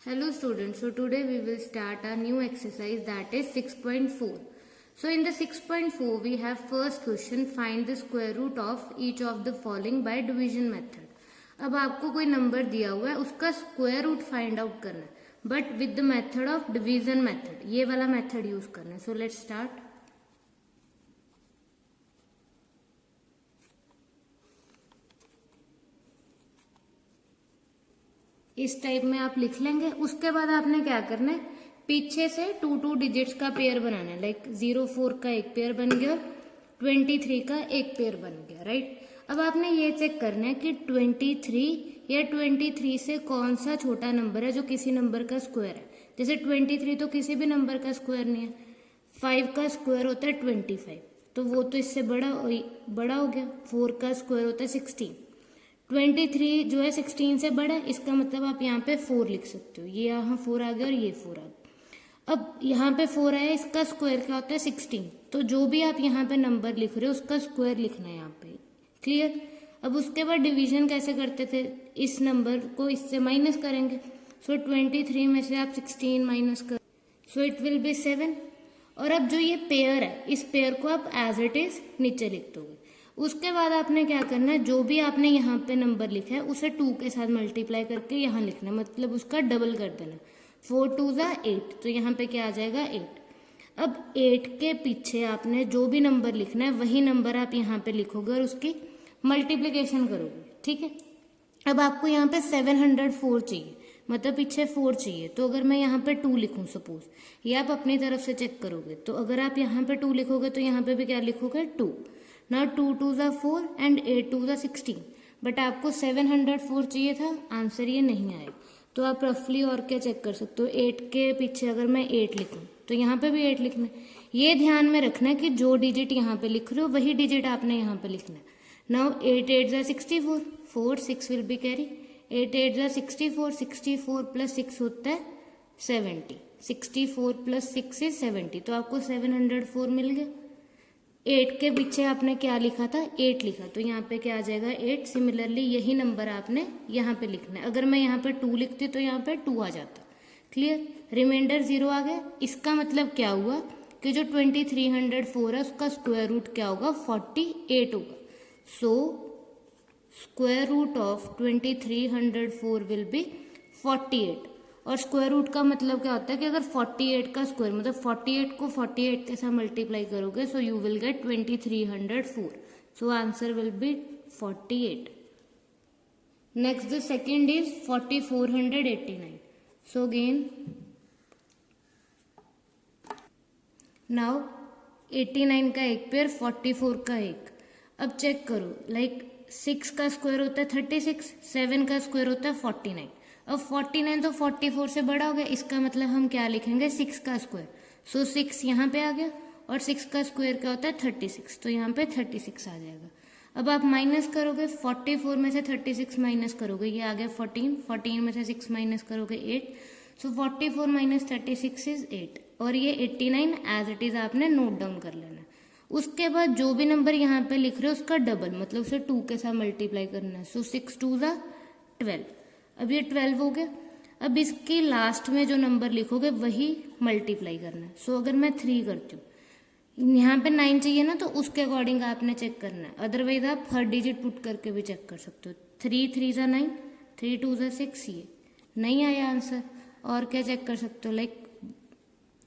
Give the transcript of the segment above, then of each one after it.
Hello students, so today we will start a new exercise that is 6.4. So in the 6.4 we have first question, find the square root of each of the following by division method. अब आपको कोई number दिया हुआ है, उसका square root find out करना है, but with the method of division method, ये वाला मेथड यूज करना है. So let's start. इस टाइप में आप लिख लेंगे. उसके बाद आपने क्या करना है, पीछे से 2 डिजिट्स का पेयर बनाना है. लाइक 0-4 का एक पेयर बन गया और 23 का एक पेयर बन गया, राइट. अब आपने ये चेक करना है कि 23 या 23 से कौन सा छोटा नंबर है जो किसी नंबर का स्क्वायर है. जैसे 23 तो किसी भी नंबर का स्क्वायर नहीं है. 5 का स्क्वायर होता है 25, तो वो तो इससे बड़ा हो गया. 4 का स्क्वायर होता है 16. 23 जो है 16 से बड़ा है, इसका मतलब आप यहाँ पे 4 लिख सकते हो. ये यहाँ 4 आ गया और ये 4 आ गया. अब यहाँ पे 4 आया, इसका स्क्वायर क्या होता है 16. तो जो भी आप यहाँ पे नंबर लिख रहे हो उसका स्क्वायर लिखना है यहाँ पे. क्लियर. अब उसके बाद डिवीजन कैसे करते थे, इस नंबर को इससे माइनस करेंगे. सो 23 में से आप 16 माइनस कर, सो इट विल बी 7. और अब जो ये पेयर है, इस पेयर को आप एज इट इज नीचे लिख दोगे. उसके बाद आपने क्या करना है, जो भी आपने यहाँ पे नंबर लिखा है उसे 2 के साथ मल्टीप्लाई करके यहाँ लिखना है, मतलब उसका डबल कर देना. 4 2 = 8, तो यहाँ पे क्या आ जाएगा 8. अब 8 के पीछे आपने जो भी नंबर लिखना है वही नंबर आप यहाँ पे लिखोगे और उसकी मल्टीप्लीकेशन करोगे. ठीक है. अब आपको यहाँ पे 704 चाहिए, मतलब पीछे 4 चाहिए. तो अगर मैं यहाँ पे 2 लिखूं सपोज, ये आप अपनी तरफ से चेक करोगे. तो अगर आप यहाँ पे 2 लिखोगे तो यहाँ पे भी क्या लिखोगे 2. Now 2 2 = 4 and 8 2 = 16. बट आपको 704 चाहिए था, आंसर ये नहीं आया. तो आप रफली और क्या चेक कर सकते हो, 8 के पीछे अगर मैं 8 लिखूं तो यहाँ पे भी 8 लिखना है. ये ध्यान में रखना है कि जो डिजिट यहाँ पे लिख रहे हो वही डिजिट आपने यहाँ पे लिखना है. Now 8 8 = 64, 4 6 will be carry. 8 8 = 64, 64 + 6 होता है 70. 64 + 6 is 70, तो आपको 704 मिल गया. 8 के पीछे आपने क्या लिखा था, 8 लिखा, तो यहाँ पे क्या आ जाएगा 8. सिमिलरली यही नंबर आपने यहाँ पे लिखना है. अगर मैं यहाँ पे 2 लिखती तो यहाँ पे 2 आ जाता. क्लियर. रिमाइंडर 0 आ गया. इसका मतलब क्या हुआ कि जो 2304 है उसका स्क्वायर रूट क्या होगा, 48 होगा. So square root of 2304 will be 48. और स्क्वायर रूट का मतलब क्या होता है कि अगर 48 का स्क्वायर मतलब 48 को 48 के साथ मल्टीप्लाई करोगे, so you will gate 2304. So answer will be 48. Next the second is 4489. So again now 89 का एक पेयर, 44 का एक. अब चेक करो, लाइक 6 का स्क्वायर होता है 36, 7 का स्क्वायर होता है 49. अब 49 तो 44 से बड़ा हो गया, इसका मतलब हम क्या लिखेंगे 6 का स्क्वायर. सो 6 यहाँ पे आ गया और 6 का स्क्वायर क्या होता है 36, तो यहाँ पे 36 आ जाएगा. अब आप माइनस करोगे, 44 में से 36 माइनस करोगे, ये आ गया 14. 14 में से 6 माइनस करोगे 8. सो 44 - 36 is 8. और ये 89 एज इट इज आपने नोट डाउन कर लेना. उसके बाद जो भी नंबर यहाँ पे लिख रहे हो उसका डबल, मतलब उसे 2 के साथ मल्टीप्लाई करना है. सो 6 2 = 12. अब ये 12 हो गया. अब इसके लास्ट में जो नंबर लिखोगे वही मल्टीप्लाई करना है. सो अगर मैं 3 करती हूँ, यहाँ पे 9 चाहिए ना, तो उसके अकॉर्डिंग आपने चेक करना है. अदरवाइज आप हर डिजिट पुट करके भी चेक कर सकते हो. 3 3 = 9, 3 2 = 6. ये नहीं आया आंसर. और क्या चेक कर सकते हो, लाइक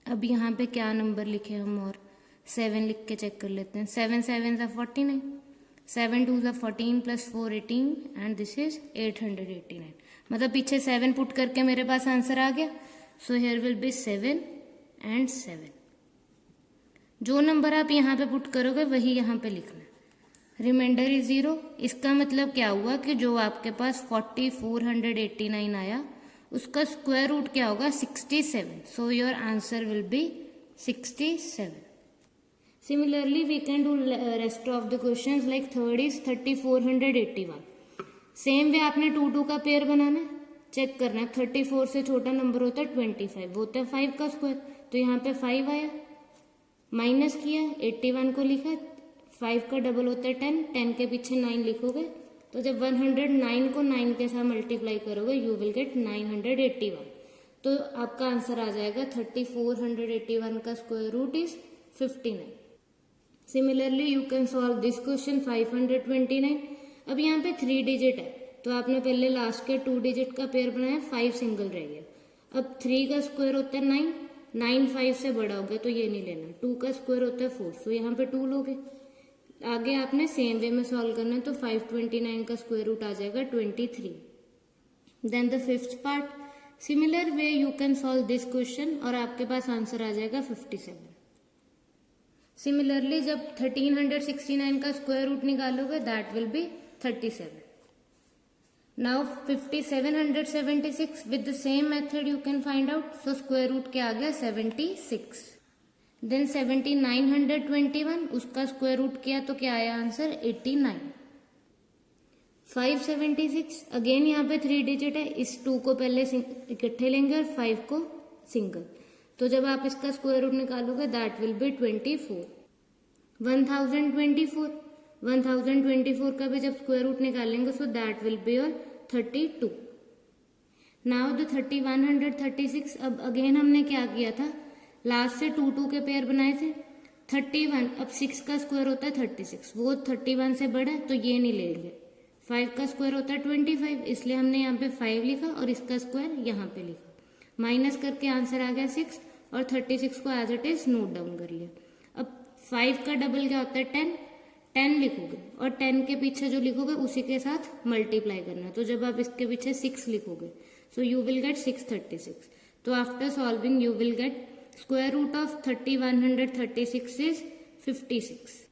अब यहाँ पे क्या नंबर लिखे हम, और 7 लिख के चेक कर लेते हैं. 7 7 = 49, 7 2 = 14 + 4 18 एंड दिस इज 889. मतलब पीछे 7 पुट करके मेरे पास आंसर आ गया. So here will be 7 and 7. जो नंबर आप यहाँ पे पुट करोगे वही यहाँ पे लिखना है. Remainder is 0. इसका मतलब क्या हुआ कि जो आपके पास 4489 आया उसका स्क्वायर रूट क्या होगा 67. So your answer will be 67. Similarly, we can do rest of the questions. Like third is 3481. Same way आपने 2 2 का पेयर बनाना है. चेक करना है 34 से छोटा नंबर होता है 25, वो होता है 5 का स्क्वायर. तो यहाँ पे 5 आया, माइनस किया, 81 को लिखा. 5 का डबल होता है 10, 10 के पीछे 9 लिखोगे. तो जब 109 को 9 के साथ मल्टीप्लाई करोगे यू विल गेट 981. तो आपका आंसर आ जाएगा 3481 का square root is 59। Similarly you can solve this question 529। अब यहाँ पे 3 डिजिट है, तो आपने पहले लास्ट के 2 डिजिट का पेयर बनाया, 5 सिंगल रह गया। अब 3 का स्क्वायर होता है 9, 9 5 से बड़ा हो गया तो ये नहीं लेना। 2 का स्क्वायर होता है 4, तो यहाँ पे 2 लोगे। आगे आपने सेम वे में सॉल्व करना है, तो 529 का स्क्वायर रूट आ जाएगा 23। Then the fifth part, similar way you can solve this question और आपके पास आंसर आ जाएगा 57। सिमिलरली जब 1369 का स्क्वायर रूट निकालोगे that will be 37। Now 5776 with the same method you can find out. So square root क्या आ गया 76। देन 7921 उसका स्क्वायर रूट किया तो क्या आया आंसर 89। 576 अगेन यहाँ पे 3 डिजिट है, इस 2 को पहले इकट्ठे लेंगे और 5 को सिंगल, तो जब आप इसका स्क्वायर रूट निकालोगे दैट विल बी 24। 1024 का भी जब स्क्वायर रूट निकालेंगे so that will be your 32। Now the 3136, अब अगेन हमने क्या किया था, लास्ट से 2 के पेयर बनाए थे। 31, अब 6 का स्क्वायर होता है 36, वो 31 से बड़ा है तो ये नहीं लेंगे। 5 का स्क्वायर होता है 25, इसलिए हमने यहाँ पे 5 लिखा और इसका स्क्वायर यहाँ पे लिखा। माइनस करके आंसर आ गया 6 और 36 को as it is note down कर लिया। अब 5 का डबल क्या होता है 10, 10 लिखोगे और 10 के पीछे जो लिखोगे उसी के साथ मल्टीप्लाई करना है। तो जब आप इसके पीछे 6 लिखोगे सो यू विल गेट 636। तो after solving you will get square root of 3136 is 56।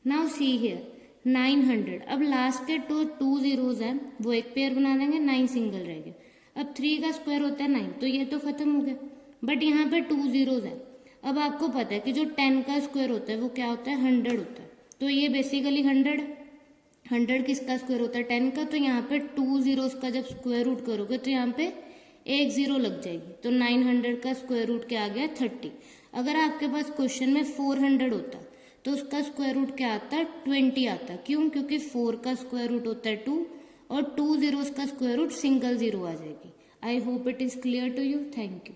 Now see here 900, अब लास्ट के 2 जीरोज हैं वो एक पेयर बना देंगे, 9 सिंगल रह गया। अब 3 का स्क्वायर होता है 9, तो ये तो खत्म हो गया, बट यहाँ पे 2 जीरोज है। अब आपको पता है कि जो 10 का स्क्वायर होता है वो क्या होता है 100 होता है, तो ये बेसिकली 100 किसका स्क्वायर होता है 10 का, तो यहाँ पे 2 जीरोज का जब स्क्वायर रूट करोगे तो यहाँ पे 1 जीरो लग जाएगी, तो 900 का स्क्वायर रूट क्या आ गया 30। अगर आपके पास क्वेश्चन में 400 होता तो उसका स्क्वायर रूट क्या आता 20 आता। क्यों? क्योंकि 4 का स्क्वायर रूट होता है 2 और 2 जीरोस का स्क्वायर रूट सिंगल जीरो आ जाएगी। I hope it is clear to you. Thank you.